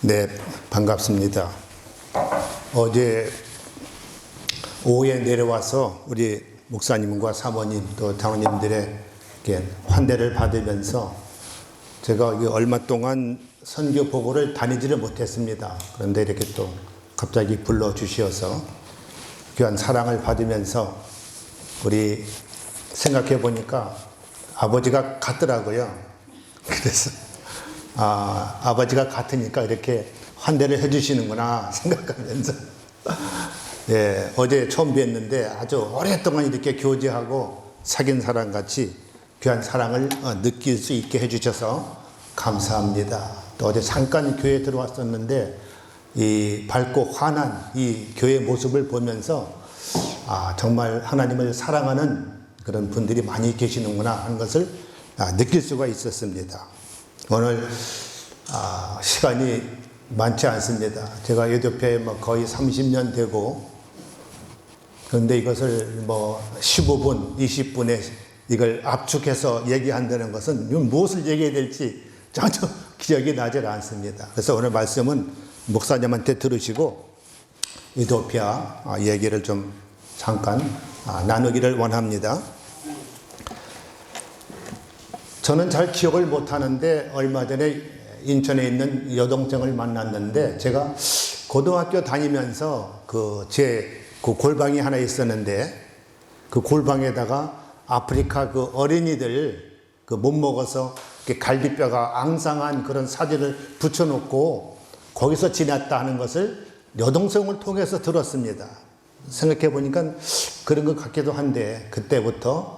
네, 반갑습니다. 어제 오후에 내려와서 우리 목사님과 사모님 또 장로님들의 환대를 받으면서 제가 얼마 동안 선교 보고를 다니지를 못했습니다. 그런데 이렇게 또 갑자기 불러주셔서 귀한 사랑을 받으면서 우리 생각해 보니까 아버지가 같더라고요. 그래서 아버지가 같으니까 이렇게 환대를 해주시는구나 생각하면서 예, 어제 처음 뵀는데 아주 오랫동안 이렇게 교제하고 사귄 사람 같이 귀한 사랑을 느낄 수 있게 해주셔서 감사합니다. 또 어제 잠깐 교회에 들어왔었는데 이 밝고 환한 이 교회 모습을 보면서 정말 하나님을 사랑하는 그런 분들이 많이 계시는구나 하는 것을 느낄 수가 있었습니다. 오늘 시간이 많지 않습니다. 제가 여교회에 거의 30년 되고, 그런데 이것을 15분, 20분에 이걸 압축해서 얘기한다는 것은 무엇을 얘기해야 될지 전혀 기억이 나질 않습니다. 그래서 오늘 말씀은 목사님한테 들으시고 이도피아 얘기를 좀 잠깐 나누기를 원합니다. 저는 잘 기억을 못하는데 얼마 전에 인천에 있는 여동생을 만났는데, 제가 고등학교 다니면서 제 골방이 하나 있었는데 그 골방에다가 아프리카 어린이들 못 먹어서 갈비뼈가 앙상한 그런 사진을 붙여놓고 거기서 지냈다 하는 것을 여동생을 통해서 들었습니다. 생각해 보니까 그런 것 같기도 한데, 그때부터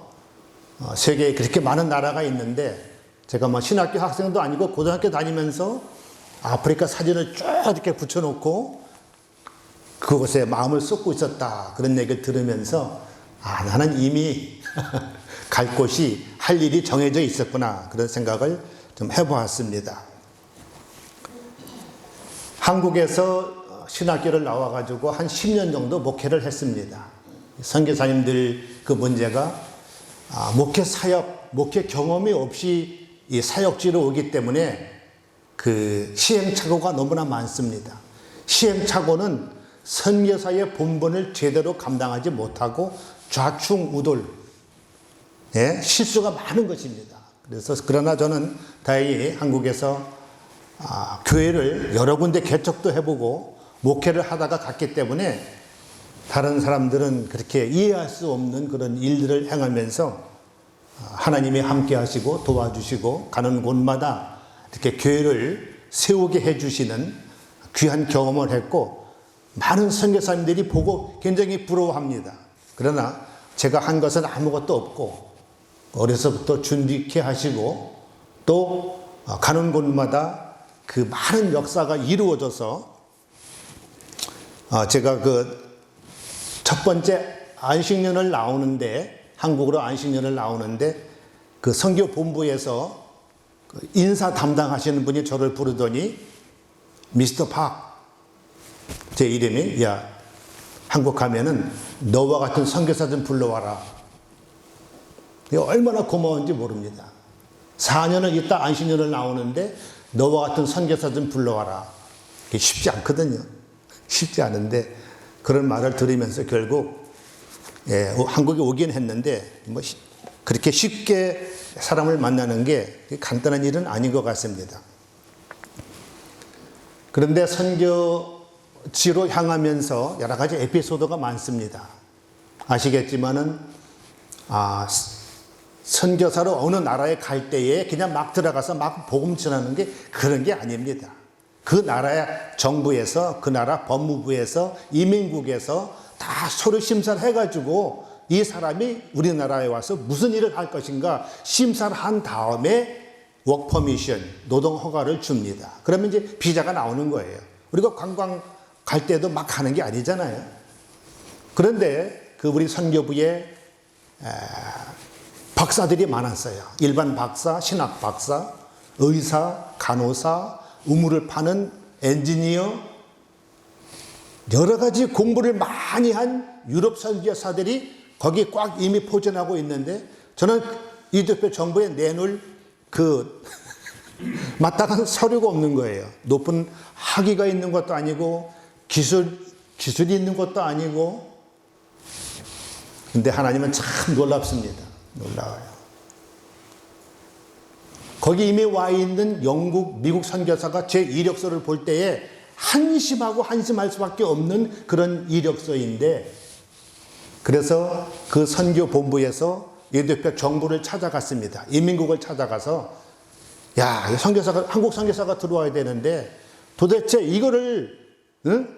세계에 그렇게 많은 나라가 있는데 제가 신학교 학생도 아니고 고등학교 다니면서 아프리카 사진을 쭉 이렇게 붙여놓고 그곳에 마음을 쏟고 있었다, 그런 얘기를 들으면서 나는 이미 갈 곳이, 할 일이 정해져 있었구나, 그런 생각을 좀 해보았습니다. 한국에서 신학교를 나와가지고 한 10년 정도 목회를 했습니다. 선교사님들 문제가 목회 사역, 목회 경험이 없이 이 사역지로 오기 때문에 시행착오가 너무나 많습니다. 시행착오는 선교사의 본분을 제대로 감당하지 못하고 좌충우돌, 실수가 많은 것입니다. 그러나 저는 다행히 한국에서 교회를 여러 군데 개척도 해보고 목회를 하다가 갔기 때문에 다른 사람들은 그렇게 이해할 수 없는 그런 일들을 행하면서 하나님이 함께 하시고 도와주시고 가는 곳마다 이렇게 교회를 세우게 해주시는 귀한 경험을 했고, 많은 선교사님들이 보고 굉장히 부러워합니다. 그러나 제가 한 것은 아무것도 없고, 어려서부터 준비케 하시고 또 가는 곳마다 그 많은 역사가 이루어져서 제가 첫 번째 안식년을 나오는데, 한국으로 안식년을 나오는데 선교 본부에서 인사 담당하시는 분이 저를 부르더니, 미스터 박, 제 이름이, 야, 한국 가면은 너와 같은 선교사 좀 불러와라. 얼마나 고마운지 모릅니다. 4년을 있다 안식년을 나오는데 너와 같은 선교사 좀 불러와라. 그게 쉽지 않거든요. 쉽지 않은데 그런 말을 들으면서 결국 한국에 오긴 했는데 그렇게 쉽게 사람을 만나는 게 간단한 일은 아닌 것 같습니다. 그런데 선교지로 향하면서 여러 가지 에피소드가 많습니다. 아시겠지만은 선교사로 어느 나라에 갈 때에 그냥 막 들어가서 막 복음 전하는 게 그런 게 아닙니다. 그 나라의 정부에서, 그 나라 법무부에서, 이민국에서 다 서류 심사를 해가지고 이 사람이 우리나라에 와서 무슨 일을 할 것인가 심사를 한 다음에 워크퍼미션, 노동 허가를 줍니다. 그러면 이제 비자가 나오는 거예요. 우리가 관광 갈 때도 막 가는 게 아니잖아요. 그런데 우리 선교부에 박사들이 많았어요. 일반 박사, 신학 박사, 의사, 간호사, 우물을 파는 엔지니어, 여러 가지 공부를 많이 한 유럽 선교사들이 거기 꽉 이미 포진하고 있는데, 저는 이도표 정부에 내놓을 마땅한 서류가 없는 거예요. 높은 학위가 있는 것도 아니고 기술이 있는 것도 아니고. 근데 하나님은 참 놀랍습니다. 놀라워요. 거기 이미 와 있는 영국, 미국 선교사가 제 이력서를 볼 때에 한심할 수밖에 없는 그런 이력서인데, 그래서 그 선교 본부에서 에티오피아 정부를 찾아갔습니다. 인민국을 찾아가서, 야, 선교사가, 한국 선교사가 들어와야 되는데 도대체 이거를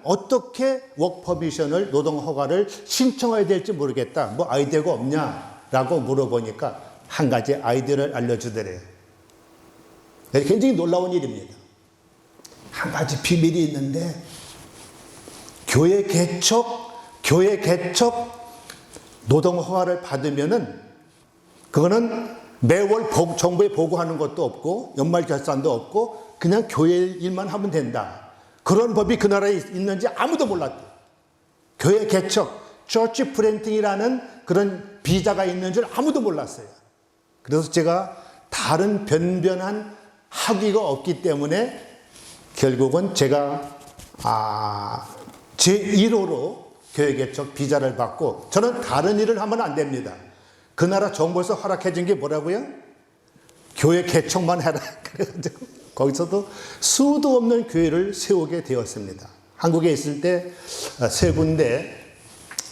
어떻게 워크퍼미션을, 노동허가를 신청해야 될지 모르겠다. 뭐 아이디어가 없냐라고 물어보니까 한 가지 아이디어를 알려주더래요. 굉장히 놀라운 일입니다. 한 가지 비밀이 있는데, 교회 개척 노동허가를 받으면은 그거는 매월 정부에 보고하는 것도 없고 연말 결산도 없고 그냥 교회 일만 하면 된다. 그런 법이 그 나라에 있는지 아무도 몰랐대요. 교회 개척, 처치 프렌팅이라는 그런 비자가 있는 줄 아무도 몰랐어요. 그래서 제가 다른 변변한 학위가 없기 때문에 결국은 제가 제1호로 교회 개척 비자를 받고, 저는 다른 일을 하면 안 됩니다. 그 나라 정부에서 허락해 준 게 뭐라고요? 교회 개척만 해라. 그래가지고 거기서도 수도 없는 교회를 세우게 되었습니다. 한국에 있을 때 세 군데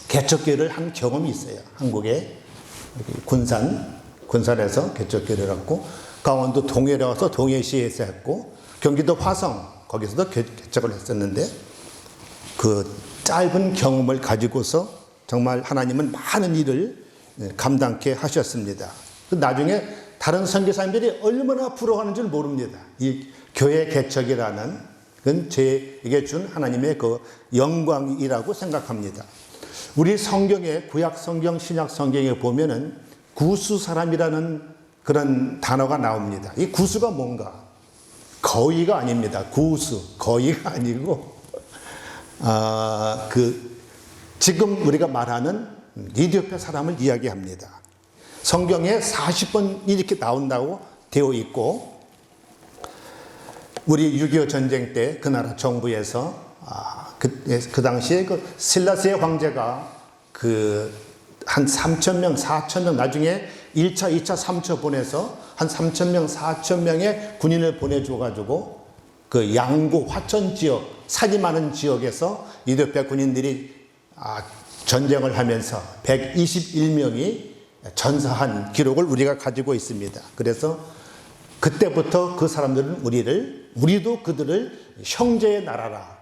개척교회를 한 경험이 있어요. 한국에 군산에서 개척교회를 했고, 강원도 동해에 와서 동해시에서 했고, 경기도 화성 거기서도 개척을 했었는데, 그 짧은 경험을 가지고서 정말 하나님은 많은 일을 감당케 하셨습니다. 나중에 다른 선교사님들이 얼마나 부러워하는 줄 모릅니다. 이 교회 개척이라는 건 저에게 준 하나님의 그 영광이라고 생각합니다. 우리 성경에, 구약 성경, 신약 성경에 보면은 구수 사람이라는 그런 단어가 나옵니다. 이 구수가 뭔가? 거의가 아닙니다. 구수, 거의가 아니고, 지금 우리가 말하는 에티오피아 사람을 이야기합니다. 성경에 40번 이렇게 나온다고 되어 있고, 우리 6.25 전쟁 때 그 나라 정부에서 그 당시에 그 실라세 황제가 한 3,000명, 4,000명, 나중에 1차, 2차, 3차 보내서 한 3,000명, 4,000명의 군인을 보내줘가지고 그 양구, 화천 지역, 산이 많은 지역에서 에티오피아 군인들이 전쟁을 하면서 121명이 전사한 기록을 우리가 가지고 있습니다. 그래서 그때부터 그 사람들은 우리도 그들을 형제의 나라라,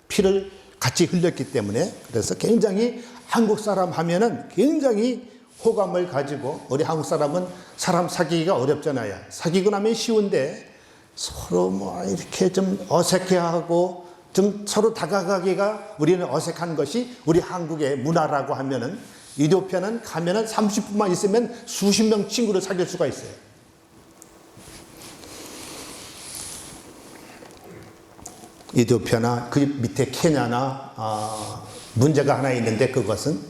피를 같이 흘렸기 때문에, 그래서 굉장히 한국 사람 하면은 굉장히 호감을 가지고, 우리 한국 사람은 사람 사귀기가 어렵잖아요. 사귀고 나면 쉬운데 서로 뭐 이렇게 좀 어색해하고 좀 서로 다가가기가 우리는 어색한 것이 우리 한국의 문화라고 하면은, 에티오피아는 가면은 30분만 있으면 수십 명 친구를 사귈 수가 있어요. 에티오피아나 그 밑에 케냐나 문제가 하나 있는데, 그것은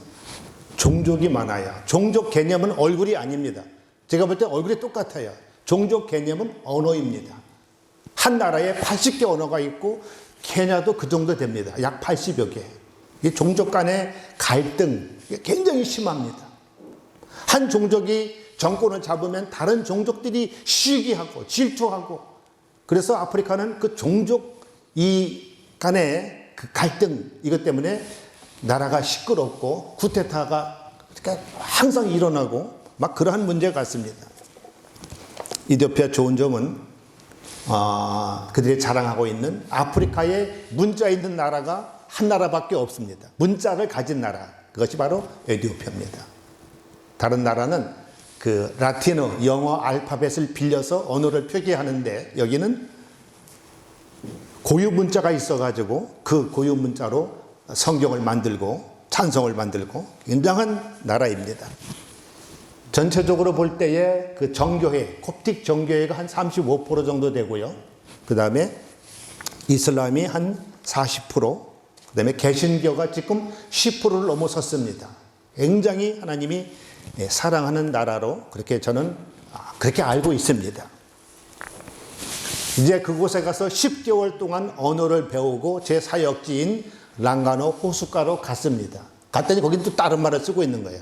종족이 많아요. 종족 개념은 얼굴이 아닙니다. 제가 볼 때 얼굴이 똑같아요. 종족 개념은 언어입니다. 한 나라에 80개 언어가 있고 케냐도 그 정도 됩니다. 약 80여 개. 이 종족 간의 갈등 굉장히 심합니다. 한 종족이 정권을 잡으면 다른 종족들이 시기하고 질투하고, 그래서 아프리카는 그 종족 간의 그 갈등, 이것 때문에 나라가 시끄럽고 쿠데타가 항상 일어나고 막 그러한 문제가 같습니다. 에티오피아 좋은 점은 그들이 자랑하고 있는 아프리카에 문자 있는 나라가 한 나라밖에 없습니다. 문자를 가진 나라, 그것이 바로 에티오피아입니다. 다른 나라는 그 라틴어, 영어 알파벳을 빌려서 언어를 표기하는데, 여기는 고유 문자가 있어가지고 그 고유 문자로 성경을 만들고 찬송을 만들고 굉장한 나라입니다. 전체적으로 볼 때에 그 정교회, 콥틱 정교회가 한 35% 정도 되고요. 그 다음에 이슬람이 한 40%, 그 다음에 개신교가 지금 10%를 넘어섰습니다. 굉장히 하나님이 사랑하는 나라로 그렇게 저는 그렇게 알고 있습니다. 이제 그곳에 가서 10개월 동안 언어를 배우고 제 사역지인 랑가노 호숫가로 갔습니다. 갔더니 거긴 또 다른 말을 쓰고 있는 거예요.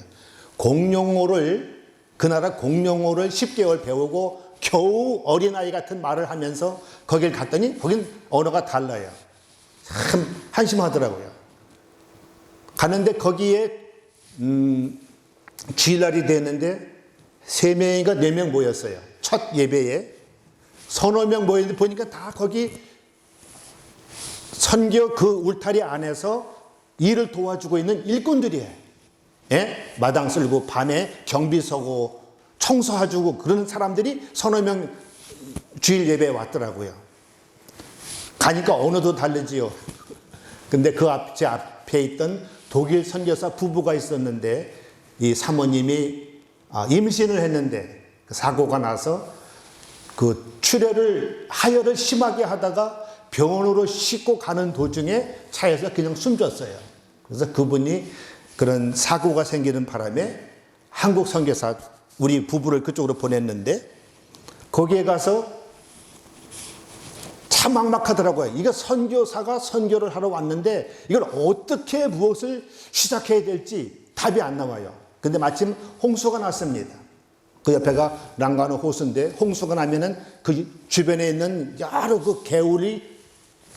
그 나라 공용어를 10개월 배우고 겨우 어린아이 같은 말을 하면서 거길 갔더니 거긴 언어가 달라요. 참 한심하더라고요. 가는데 거기에 주일날이 됐는데 3명인가 4명 모였어요. 첫 예배에 서너 명 모였는데 보니까 다 거기 선교 그 울타리 안에서 일을 도와주고 있는 일꾼들이에요. 예? 마당 쓸고 밤에 경비 서고 청소해주고 그런 사람들이 서너 명 주일 예배에 왔더라고요. 가니까 언어도 다르지요. 근데 제 앞에 있던 독일 선교사 부부가 있었는데 이 사모님이 임신을 했는데 사고가 나서 그 하혈을 심하게 하다가 병원으로 싣고 가는 도중에 차에서 그냥 숨졌어요. 그래서 그분이 그런 사고가 생기는 바람에 한국 선교사 우리 부부를 그쪽으로 보냈는데 거기에 가서 참 막막하더라고요. 이거 선교사가 선교를 하러 왔는데 이걸 어떻게 무엇을 시작해야 될지 답이 안 나와요. 근데 마침 홍수가 났습니다. 그 옆에가 랑가노 호수인데 홍수가 나면은 그 주변에 있는 여러 그 개울이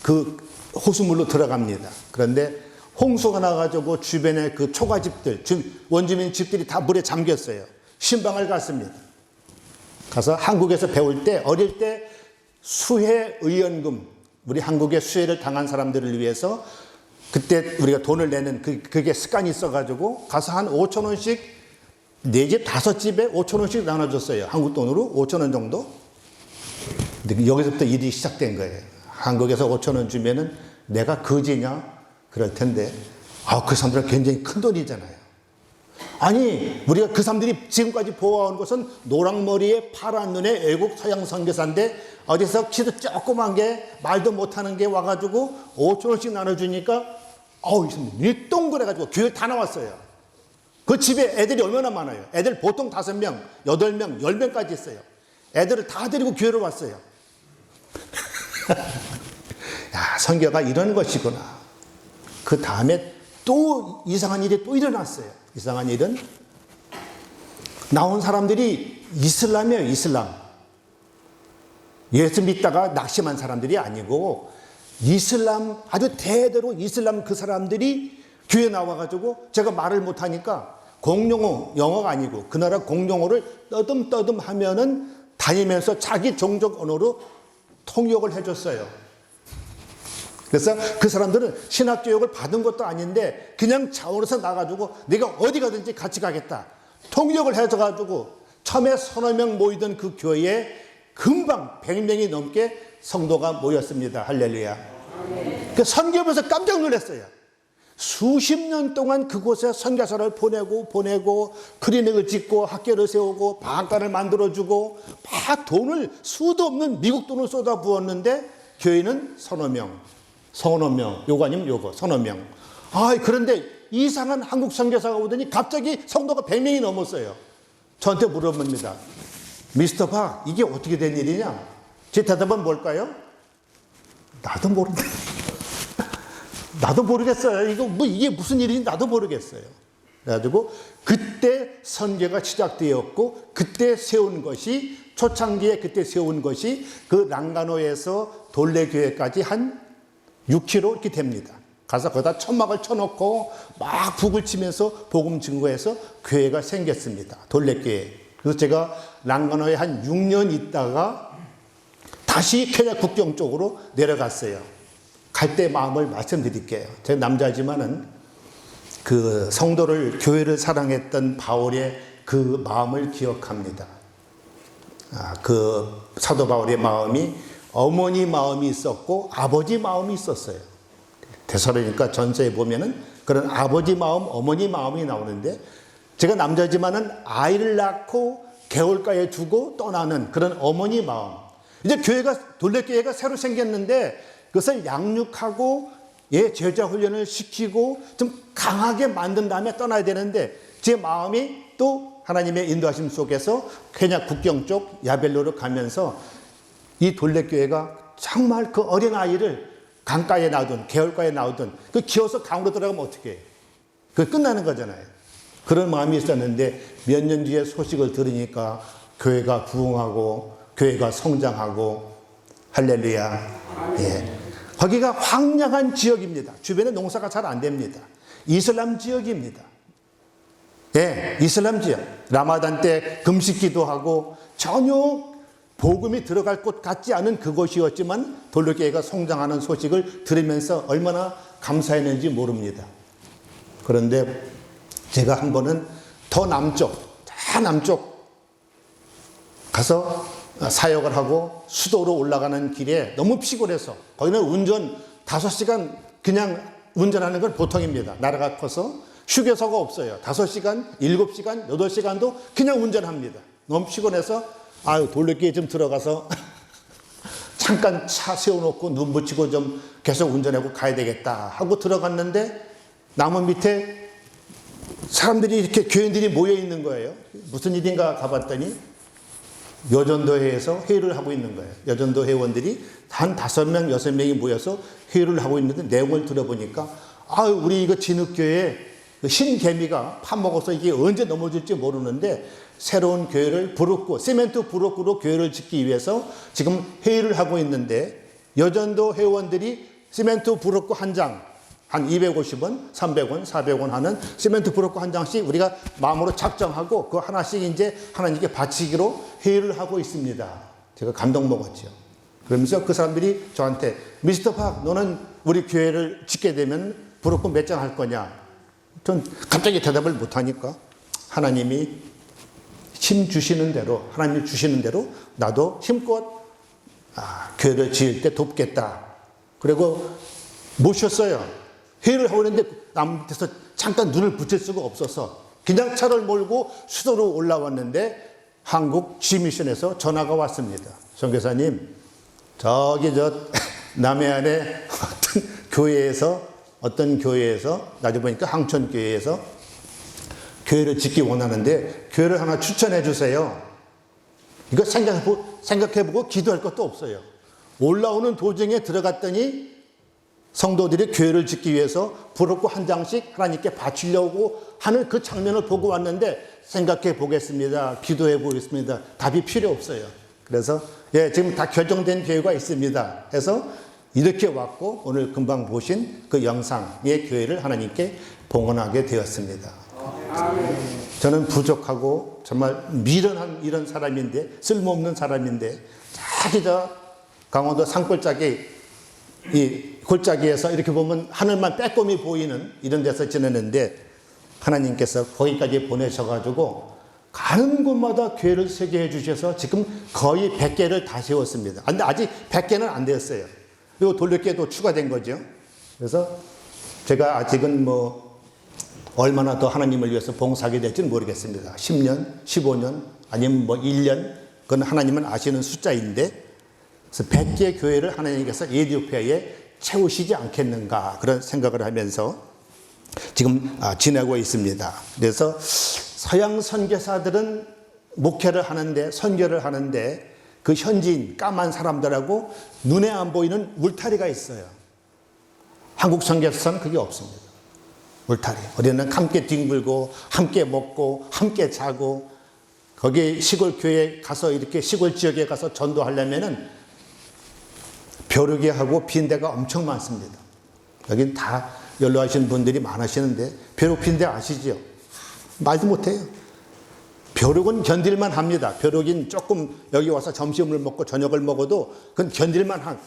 그 호수물로 들어갑니다. 그런데 홍수가 나가지고 주변에 그 초가집들, 원주민 집들이 다 물에 잠겼어요. 신방을 갔습니다. 가서 한국에서 배울 때, 어릴 때 수해 의연금, 우리 한국에 수해를 당한 사람들을 위해서 그때 우리가 돈을 내는 그게 습관이 있어가지고 가서 한 5천 원씩 4집, 5집에 5천 원씩 나눠줬어요. 한국 돈으로 5천 원 정도. 근데 여기서부터 일이 시작된 거예요. 한국에서 5천 원 주면은 내가 거지냐? 그럴 텐데, 그 사람들은 굉장히 큰 돈이잖아요. 아니, 우리가 그 사람들이 지금까지 보아온 것은 노랑머리에 파란 눈에 외국 서양 선교사인데 어디서 키도 조그만 게 말도 못하는 게 와가지고 5천 원씩 나눠주니까 이 사람 눈이 동그래가지고 교회 다 나왔어요. 그 집에 애들이 얼마나 많아요. 애들 보통 5명, 8명, 10명까지 있어요. 애들을 다 데리고 교회로 왔어요. 야, 선교가 이런 것이구나. 그 다음에 또 이상한 일이 또 일어났어요. 이상한 일은 나온 사람들이 이슬람이에요. 이슬람. 예수 믿다가 낙심한 사람들이 아니고 이슬람, 아주 대대로 이슬람 그 사람들이 교회에 나와가지고 제가 말을 못하니까 공용어, 영어가 아니고 그 나라 공용어를 떠듬떠듬 하면은 다니면서 자기 종족 언어로 통역을 해줬어요. 그래서 그 사람들은 신학교육을 받은 것도 아닌데 그냥 자원에서 나가지고 내가 어디 가든지 같이 가겠다. 통역을 해줘가지고 처음에 서너 명 모이던 그 교회에 금방 100명이 넘게 성도가 모였습니다. 할렐루야. 그 선교부에서 깜짝 놀랐어요. 수십 년 동안 그곳에 선교사를 보내고 클리닉을 짓고 학교를 세우고 방앗간을 만들어주고 막 돈을 수도 없는 미국 돈을 쏟아부었는데 교회는 서너 명. 요거 아니면 요거, 서너 명. 그런데 이상한 한국 선교사가 오더니 갑자기 성도가 100명이 넘었어요. 저한테 물어봅니다. 미스터 박, 이게 어떻게 된 일이냐? 제 대답은 뭘까요? 나도 모른다. 나도 모르겠어요. 이게 무슨 일인지 나도 모르겠어요. 그래가지고 그때 선교가 시작되었고 그때 세운 것이 초창기에 그때 세운 것이 그 랑가노에서 돌레교회까지 한 6km 이렇게 됩니다. 가서 거기다 천막을 쳐놓고 막 북을 치면서 복음 증거해서 교회가 생겼습니다. 돌레교회. 그래서 제가 랑가노에 한 6년 있다가 다시 케냐 국경 쪽으로 내려갔어요. 갈 때 마음을 말씀드릴게요. 제가 남자지만은 그 성도를, 교회를 사랑했던 바울의 그 마음을 기억합니다. 그 사도 바울의 마음이 어머니 마음이 있었고 아버지 마음이 있었어요. 데살로니가 전서에 보면은 그런 아버지 마음, 어머니 마음이 나오는데 제가 남자지만은 아이를 낳고 개울가에 두고 떠나는 그런 어머니 마음. 이제 돌레교회가 새로 생겼는데 그것을 양육하고 제자 훈련을 시키고 좀 강하게 만든 다음에 떠나야 되는데 제 마음이 또 하나님의 인도하심 속에서 케냐 국경 쪽 야벨로로 가면서 이 돌레교회가 정말 그 어린 아이를 강가에 놔둔, 개울가에 놔둔, 그 기어서 강으로 들어가면 어떻게 해요? 그 끝나는 거잖아요. 그런 마음이 있었는데 몇 년 뒤에 소식을 들으니까 교회가 부흥하고 교회가 성장하고 할렐루야. 예. 거기가 황량한 지역입니다. 주변에 농사가 잘 안 됩니다. 이슬람 지역입니다. 예, 이슬람 지역. 라마단 때 금식 기도하고 전혀 복음이 들어갈 곳 같지 않은 그곳이었지만 돌로교회가 성장하는 소식을 들으면서 얼마나 감사했는지 모릅니다. 그런데 제가 한 번은 더 남쪽, 다 남쪽 가서 사역을 하고 수도로 올라가는 길에 너무 피곤해서 거기는 운전 5시간 그냥 운전하는 건 보통입니다. 나라가 커서 휴게소가 없어요. 5시간, 7시간, 8시간도 그냥 운전합니다. 너무 피곤해서 돌레교회 좀 들어가서 잠깐 차 세워놓고 눈 붙이고 좀 계속 운전하고 가야 되겠다 하고 들어갔는데 나무 밑에 사람들이 이렇게 교인들이 모여 있는 거예요. 무슨 일인가 가봤더니 여전도회에서 회의를 하고 있는 거예요. 여전도 회원들이 한 5명, 6명이 모여서 회의를 하고 있는데 내용을 들어보니까 우리 이거 진흙교회 신개미가 파먹어서 이게 언제 넘어질지 모르는데 새로운 교회를 시멘트 브로크로 교회를 짓기 위해서 지금 회의를 하고 있는데 여전도 회원들이 시멘트 브로크 한 장, 한 250원, 300원, 400원 하는 시멘트 브로크 한 장씩 우리가 마음으로 작정하고 그 하나씩 이제 하나님께 바치기로 회의를 하고 있습니다. 제가 감동 먹었죠. 그러면서 그 사람들이 저한테 미스터 박, 너는 우리 교회를 짓게 되면 브로크 몇 장 할 거냐? 전 갑자기 대답을 못하니까 하나님이 힘 주시는 대로, 하나님이 주시는 대로 나도 힘껏 교회를 지을 때 돕겠다. 그리고 모셨어요. 회의를 하고 있는데 남 밑에서 잠깐 눈을 붙일 수가 없어서 그냥 차를 몰고 수도로 올라왔는데 한국 G미션에서 전화가 왔습니다. 선교사님, 저기 남해안에 어떤 교회에서 나중에 보니까 항천교회에서 교회를 짓기 원하는데 교회를 하나 추천해 주세요. 이거 생각해보고 기도할 것도 없어요. 올라오는 도중에 들어갔더니 성도들이 교회를 짓기 위해서 브로크 한 장씩 하나님께 바치려고 하는 그 장면을 보고 왔는데 생각해 보겠습니다. 기도해 보겠습니다. 답이 필요 없어요. 그래서 지금 다 결정된 교회가 있습니다. 해서 이렇게 왔고 오늘 금방 보신 그 영상의 교회를 하나님께 봉헌하게 되었습니다. 저는 부족하고 정말 미련한 이런 사람인데 쓸모없는 사람인데 저기 강원도 산골짜기 이 골짜기에서 이렇게 보면 하늘만 빼꼼히 보이는 이런 데서 지내는데 하나님께서 거기까지 보내셔가지고 가는 곳마다 교회를 세게 해주셔서 지금 거의 100개를 다 세웠습니다. 근데 아직 100개는 안 되었어요. 그리고 돌레교회도 추가된 거죠. 그래서 제가 아직은 얼마나 더 하나님을 위해서 봉사하게 될지는 모르겠습니다. 10년, 15년, 아니면 1년, 그건 하나님은 아시는 숫자인데, 그래서 100개 교회를 하나님께서 에티오피아에 채우시지 않겠는가, 그런 생각을 하면서 지금 지내고 있습니다. 그래서 서양 선교사들은 목회를 하는데, 선교를 하는데, 그 현지인, 까만 사람들하고 눈에 안 보이는 울타리가 있어요. 한국 선교사는 그게 없습니다. 울타리. 우리는 함께 뒹굴고, 함께 먹고, 함께 자고, 거기 시골 교회에 가서 이렇게 시골 지역에 가서 전도하려면은 벼르게 하고 빈대가 엄청 많습니다. 여긴 다 연로하신 분들이 많으시는데, 벼룩 빈대 아시죠? 말도 못해요. 벼룩은 견딜만 합니다. 벼룩인 조금 여기 와서 점심을 먹고 저녁을 먹어도 그건 견딜만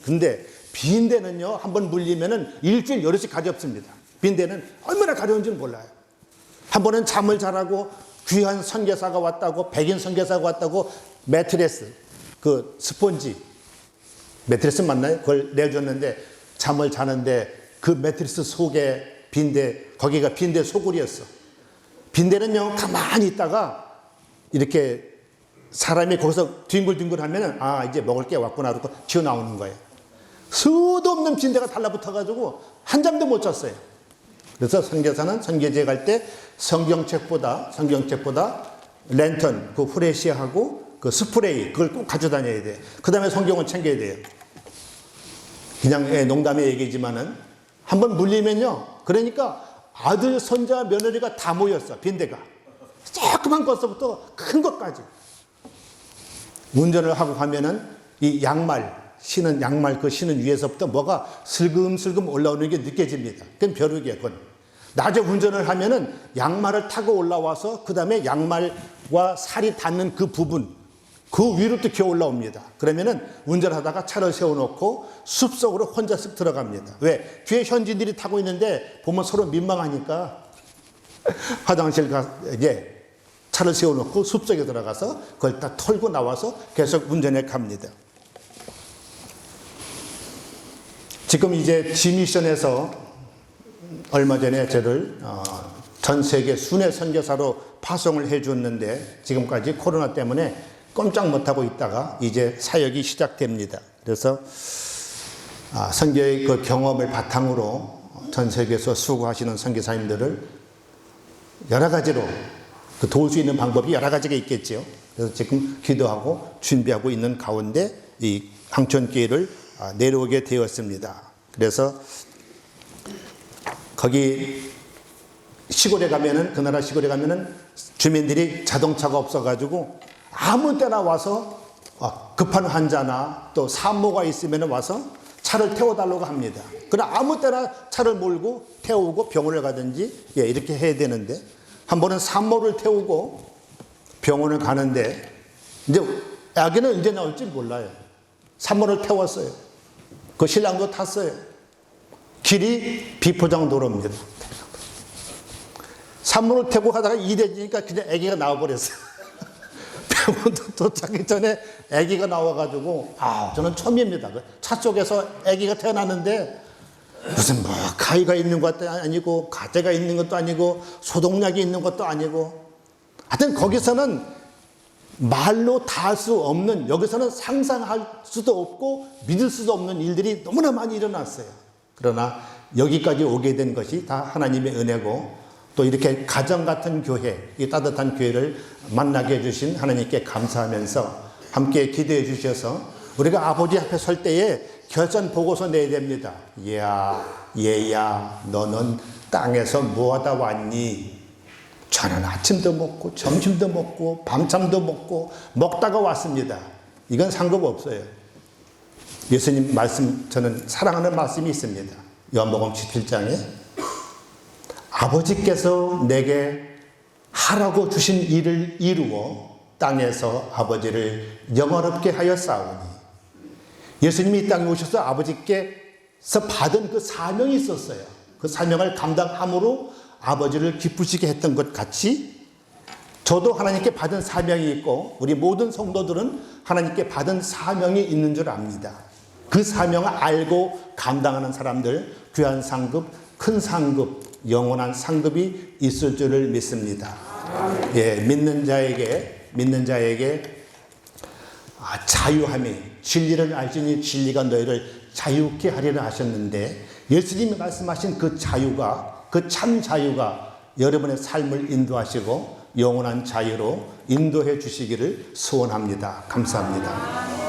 근데 빈대는요, 한번 물리면은 일주일 여럿이 가렵습니다. 빈대는 얼마나 가려운지는 몰라요. 한 번은 잠을 자라고 귀한 선교사가 왔다고, 백인 선교사가 왔다고 매트레스, 그 스폰지, 매트리스 맞나요? 그걸 내줬는데 잠을 자는데 그 매트리스 속에 빈대, 거기가 빈대 소굴이었어. 빈대는요, 가만히 있다가 이렇게 사람이 거기서 뒹굴뒹굴 하면은 이제 먹을 게 왔구나 그러고 튀어나오는 거예요. 수도 없는 빈대가 달라붙어가지고 한 잠도 못 잤어요. 그래서 선교사는 선교지에 갈 때 성경책보다 랜턴, 그 후레시하고 그 스프레이 그걸 꼭 가져다녀야 돼요. 그 다음에 성경을 챙겨야 돼요. 그냥 농담의 얘기지만은 한번 물리면요. 그러니까 아들, 손자, 며느리가 다 모였어. 빈대가. 조그만 것부터 큰 것까지. 운전을 하고 가면은 이 양말 그 신은 위에서부터 뭐가 슬금슬금 올라오는 게 느껴집니다. 그건 벼룩이에요. 그건. 낮에 운전을 하면은 양말을 타고 올라와서 그 다음에 양말과 살이 닿는 그 부분 그 위로 또 기어 올라옵니다. 그러면은 운전하다가 차를 세워놓고 숲속으로 혼자 쓱 들어갑니다. 왜? 뒤에 현지인들이 타고 있는데 보면 서로 민망하니까 화장실 이제 차를 세워놓고 숲속에 들어가서 그걸 딱 털고 나와서 계속 운전해 갑니다. 지금 이제 지미션에서 얼마 전에 저를 전 세계 순회 선교사로 파송을 해 줬는데 지금까지 코로나 때문에 꼼짝 못하고 있다가 이제 사역이 시작됩니다. 그래서 선교의 그 경험을 바탕으로 전 세계에서 수고하시는 선교사님들을 여러 가지로 도울 수 있는 방법이 여러 가지가 있겠죠. 그래서 지금 기도하고 준비하고 있는 가운데 이 황천교회를 내려오게 되었습니다. 그래서 거기 시골에 가면은 그 나라 시골에 가면은 주민들이 자동차가 없어가지고 아무 때나 와서 급한 환자나 또 산모가 있으면 와서 차를 태워달라고 합니다. 그러나 아무 때나 차를 몰고 태우고 병원을 가든지 이렇게 해야 되는데 한 번은 산모를 태우고 병원을 가는데 이제 아기는 언제 나올지 몰라요. 산모를 태웠어요. 그 신랑도 탔어요. 길이 비포장도로입니다. 산모를 태고 가다가 이래지니까 그냥 아기가 나와버렸어요. 병원도 도착하기 전에 아기가 나와가지고 저는 처음입니다. 차 속에서 아기가 태어났는데 무슨 뭐 가위가 있는 것도 아니고 가재가 있는 것도 아니고 소독약이 있는 것도 아니고 하여튼 거기서는 말로 다 할 수 없는 여기서는 상상할 수도 없고 믿을 수도 없는 일들이 너무나 많이 일어났어요. 그러나 여기까지 오게 된 것이 다 하나님의 은혜고 또 이렇게 가정 같은 교회, 이 따뜻한 교회를 만나게 해주신 하나님께 감사하면서 함께 기도해 주셔서 우리가 아버지 앞에 설 때에 결산 보고서 내야 됩니다. 얘야 너는 땅에서 뭐하다 왔니? 저는 아침도 먹고 점심도 먹고 밤잠도 먹고 먹다가 왔습니다. 이건 상관없어요. 예수님 말씀 저는 사랑하는 말씀이 있습니다. 요한복음 17장에 아버지께서 내게 하라고 주신 일을 이루어 땅에서 아버지를 영화롭게 하였사오니 예수님이 이 땅에 오셔서 아버지께서 받은 그 사명이 있었어요. 그 사명을 감당함으로 아버지를 기쁘시게 했던 것 같이 저도 하나님께 받은 사명이 있고 우리 모든 성도들은 하나님께 받은 사명이 있는 줄 압니다. 그 사명을 알고 감당하는 사람들 귀한 상급, 큰 상급, 영원한 상급이 있을 줄을 믿습니다. 믿는 자에게 자유함이 진리를 알지니 진리가 너희를 자유케 하리라 하셨는데 예수님이 말씀하신 그 자유가 그 참 자유가 여러분의 삶을 인도하시고 영원한 자유로 인도해 주시기를 소원합니다. 감사합니다.